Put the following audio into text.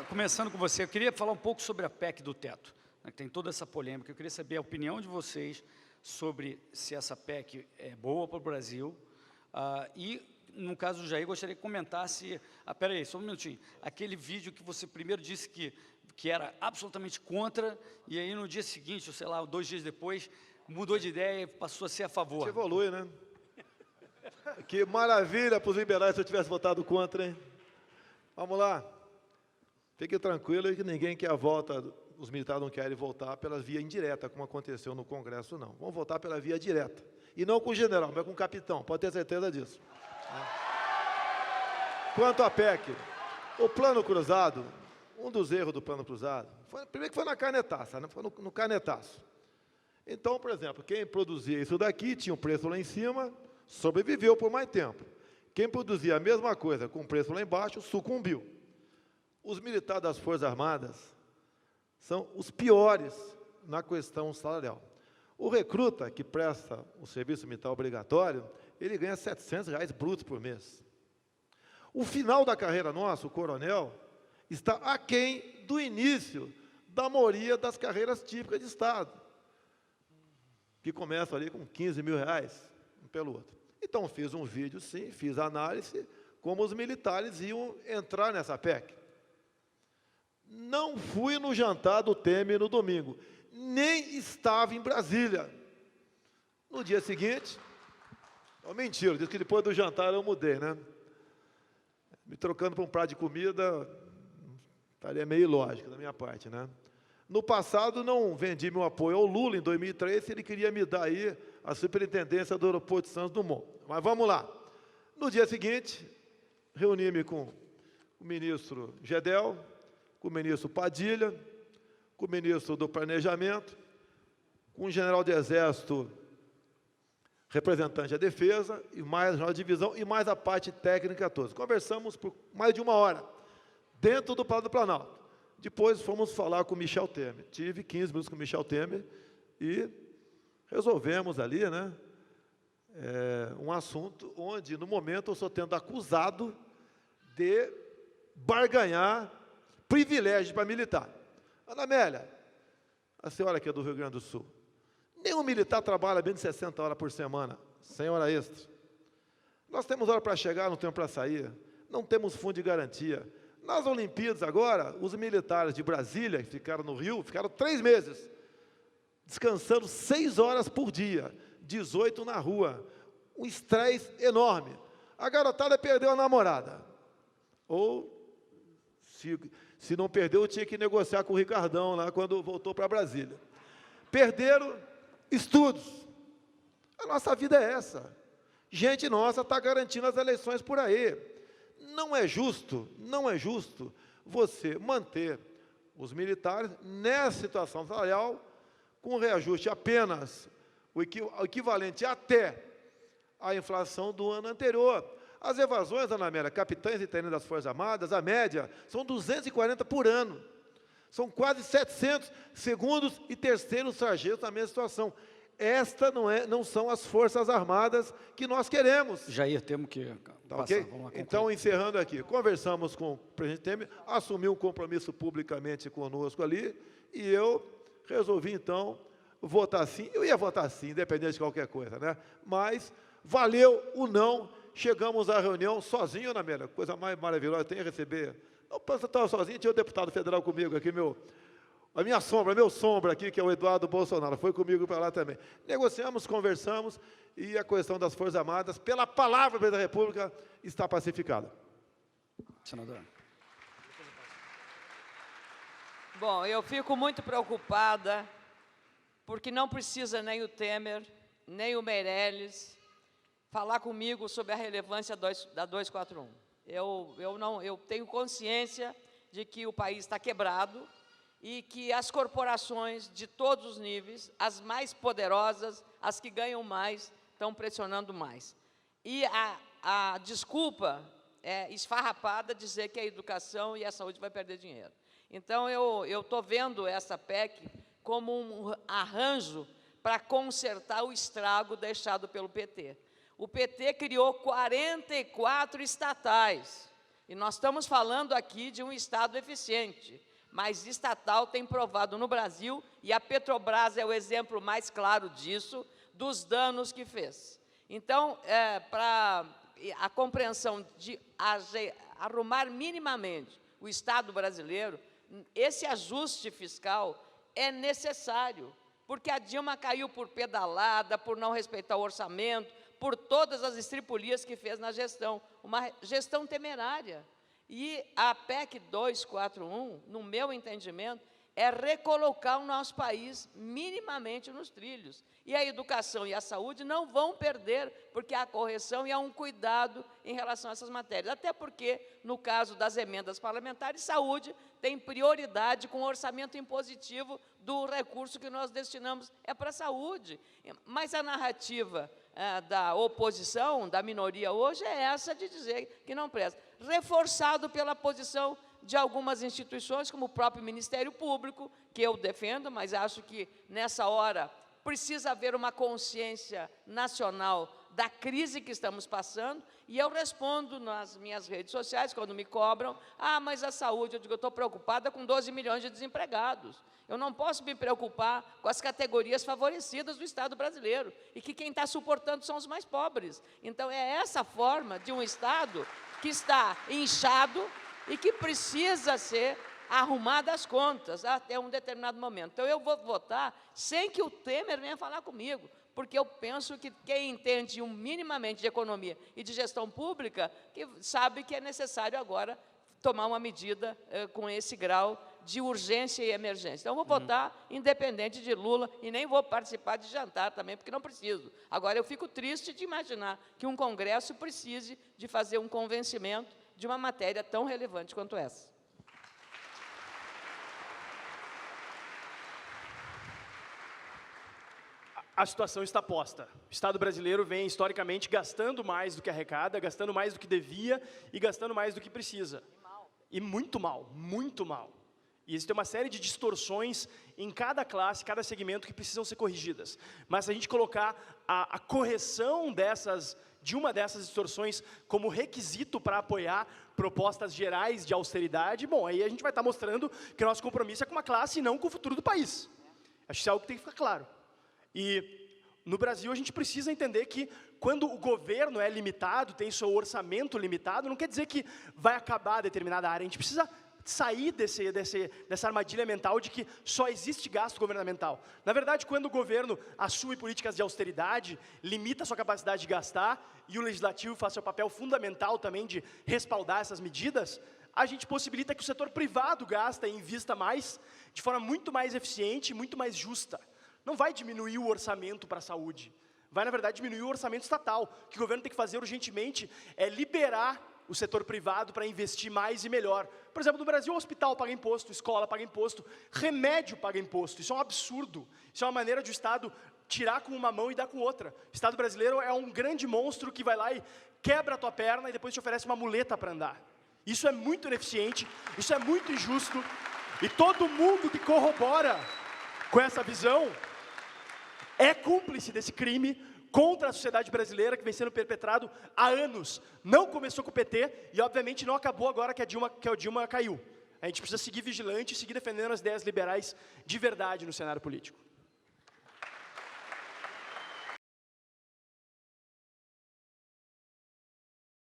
Começando com você, eu queria falar um pouco sobre a PEC do teto, né, que tem toda essa polêmica. Eu queria saber a opinião de vocês sobre se essa PEC é boa para o Brasil. E, no caso do Jair, gostaria que comentasse... Espera aí, só um minutinho. Aquele vídeo que você primeiro disse que era absolutamente contra, e aí no dia seguinte, ou sei lá, 2 dias depois, mudou de ideia e passou a ser a favor. Você evolui, né? Que maravilha para os liberais se eu tivesse votado contra, hein? Vamos lá. Fique tranquilo que ninguém quer a volta, os militares não querem voltar pela via indireta, como aconteceu no Congresso, não. Vamos voltar pela via direta. E não com o general, mas com o capitão, pode ter certeza disso. Quanto à PEC, o plano cruzado, um dos erros do plano cruzado, primeiro que foi na canetaça, né? Foi no canetaço. Então, por exemplo, quem produzia isso daqui tinha um preço lá em cima, sobreviveu por mais tempo. Quem produzia a mesma coisa com preço lá embaixo, sucumbiu. Os militares das Forças Armadas são os piores na questão salarial. O recruta que presta o serviço militar obrigatório, ele ganha R$700 brutos por mês. O final da carreira nossa, o coronel, está aquém do início da maioria das carreiras típicas de Estado, que começam ali com R$15.000, um pelo outro. Então, fiz um vídeo, sim, fiz análise, como os militares iam entrar nessa PEC. Não fui no jantar do Temer no domingo, nem estava em Brasília. No dia seguinte, mentira, disse que depois do jantar eu mudei, né? Me trocando para um prato de comida, estaria meio ilógico da minha parte, né? No passado, não vendi meu apoio ao Lula, em 2003, ele queria me dar aí a superintendência do aeroporto de Santos Dumont. Mas vamos lá. No dia seguinte, reuni-me com o ministro Gedel, com o ministro Padilha, com o ministro do Planejamento, com o general do Exército, representante da Defesa, e mais a divisão, e mais a parte técnica toda. Conversamos por mais de 1 hora, dentro do Palácio do Planalto. Depois fomos falar com o Michel Temer. Tive 15 minutos com o Michel Temer e resolvemos ali, né, um assunto onde, no momento, eu estou sendo acusado de barganhar privilégio para militar. Ana Amélia, a senhora que é do Rio Grande do Sul, nenhum militar trabalha menos de 60 horas por semana, sem hora extra. Nós temos hora para chegar, não temos para sair, não temos fundo de garantia. Nas Olimpíadas agora, os militares de Brasília, que ficaram no Rio, ficaram 3 meses, descansando 6 horas por dia, 18 na rua, um estresse enorme. A garotada perdeu a namorada. Ou, se não perdeu, tinha que negociar com o Ricardão lá quando voltou para Brasília. Perderam estudos. A nossa vida é essa. Gente nossa está garantindo as eleições por aí. Não é justo você manter os militares nessa situação salarial com reajuste apenas o equivalente até a inflação do ano anterior. As evasões, Ana Amélia, capitães e tenentes das Forças Armadas, a média, são 240 por ano. São quase 700 segundos e terceiros sargentos na mesma situação. Esta não são as Forças Armadas que nós queremos. Jair, temos que tá, passar. okay? Então, encerrando aqui, conversamos com o presidente Temer, assumiu um compromisso publicamente conosco ali, e eu resolvi, então, votar sim. Eu ia votar sim, independente de qualquer coisa, né? Mas valeu o não. Chegamos à reunião sozinho, Ana Amélia, coisa mais maravilhosa, tem a receber. Não, eu estava sozinho, tinha o deputado federal comigo aqui, meu sombra aqui, que é o Eduardo Bolsonaro, foi comigo para lá também. Negociamos, conversamos, e a questão das Forças Armadas, pela palavra do presidente da República, está pacificada. Senadora. Bom, eu fico muito preocupada, porque não precisa nem o Temer, nem o Meirelles falar comigo sobre a relevância da 241. Eu tenho consciência de que o país está quebrado e que as corporações de todos os níveis, as mais poderosas, as que ganham mais, estão pressionando mais. E a desculpa é esfarrapada dizer que a educação e a saúde vai perder dinheiro. Então, eu estou vendo essa PEC como um arranjo para consertar o estrago deixado pelo PT. O PT criou 44 estatais. E nós estamos falando aqui de um Estado eficiente, mas estatal tem provado no Brasil, e a Petrobras é o exemplo mais claro disso, dos danos que fez. Então, para a compreensão de arrumar minimamente o Estado brasileiro, esse ajuste fiscal é necessário, porque a Dilma caiu por pedalada, por não respeitar o orçamento, por todas as estripulias que fez na gestão, uma gestão temerária. E a PEC 241, no meu entendimento, é recolocar o nosso país minimamente nos trilhos. E a educação e a saúde não vão perder, porque há correção e há um cuidado em relação a essas matérias. Até porque, no caso das emendas parlamentares, saúde tem prioridade com o orçamento impositivo do recurso que nós destinamos para a saúde. Mas a narrativa da oposição, da minoria hoje, é essa de dizer que não presta. Reforçado pela posição de algumas instituições, como o próprio Ministério Público, que eu defendo, mas acho que, nessa hora, precisa haver uma consciência nacional da crise que estamos passando, e eu respondo nas minhas redes sociais, quando me cobram, mas a saúde, eu digo, eu estou preocupada com 12 milhões de desempregados. Eu não posso me preocupar com as categorias favorecidas do Estado brasileiro, e que quem está suportando são os mais pobres. Então, é essa forma de um Estado que está inchado e que precisa ser arrumada as contas até um determinado momento. Então, eu vou votar sem que o Temer venha falar comigo, porque eu penso que quem entende minimamente de economia e de gestão pública, que sabe que é necessário agora tomar uma medida com esse grau de urgência e emergência. Então, eu vou votar independente de Lula e nem vou participar de jantar também, porque não preciso. Agora, eu fico triste de imaginar que um Congresso precise de fazer um convencimento de uma matéria tão relevante quanto essa. A situação está posta. O Estado brasileiro vem, historicamente, gastando mais do que arrecada, gastando mais do que devia e gastando mais do que precisa. E muito mal, muito mal. E existe uma série de distorções em cada classe, cada segmento que precisam ser corrigidas. Mas se a gente colocar a correção de uma dessas distorções como requisito para apoiar propostas gerais de austeridade, bom, aí a gente vai estar mostrando que o nosso compromisso é com uma classe e não com o futuro do país. Acho que isso é algo que tem que ficar claro. E no Brasil a gente precisa entender que quando o governo é limitado, tem seu orçamento limitado, não quer dizer que vai acabar determinada área. A gente precisa sair dessa armadilha mental de que só existe gasto governamental. Na verdade, quando o governo assume políticas de austeridade, limita a sua capacidade de gastar, e o legislativo faz seu papel fundamental também de respaldar essas medidas, a gente possibilita que o setor privado gasta e invista mais, de forma muito mais eficiente e muito mais justa. Não vai diminuir o orçamento para a saúde, vai, na verdade, diminuir o orçamento estatal. O que o governo tem que fazer urgentemente é liberar o setor privado para investir mais e melhor. Por exemplo, no Brasil, o hospital paga imposto, escola paga imposto, remédio paga imposto. Isso é um absurdo. Isso é uma maneira de o Estado tirar com uma mão e dar com outra. O Estado brasileiro é um grande monstro que vai lá e quebra a tua perna e depois te oferece uma muleta para andar. Isso é muito ineficiente, isso é muito injusto, e todo mundo que corrobora com essa visão é cúmplice desse crime contra a sociedade brasileira que vem sendo perpetrado há anos. Não começou com o PT e, obviamente, não acabou agora que a Dilma caiu. A gente precisa seguir vigilante e seguir defendendo as ideias liberais de verdade no cenário político.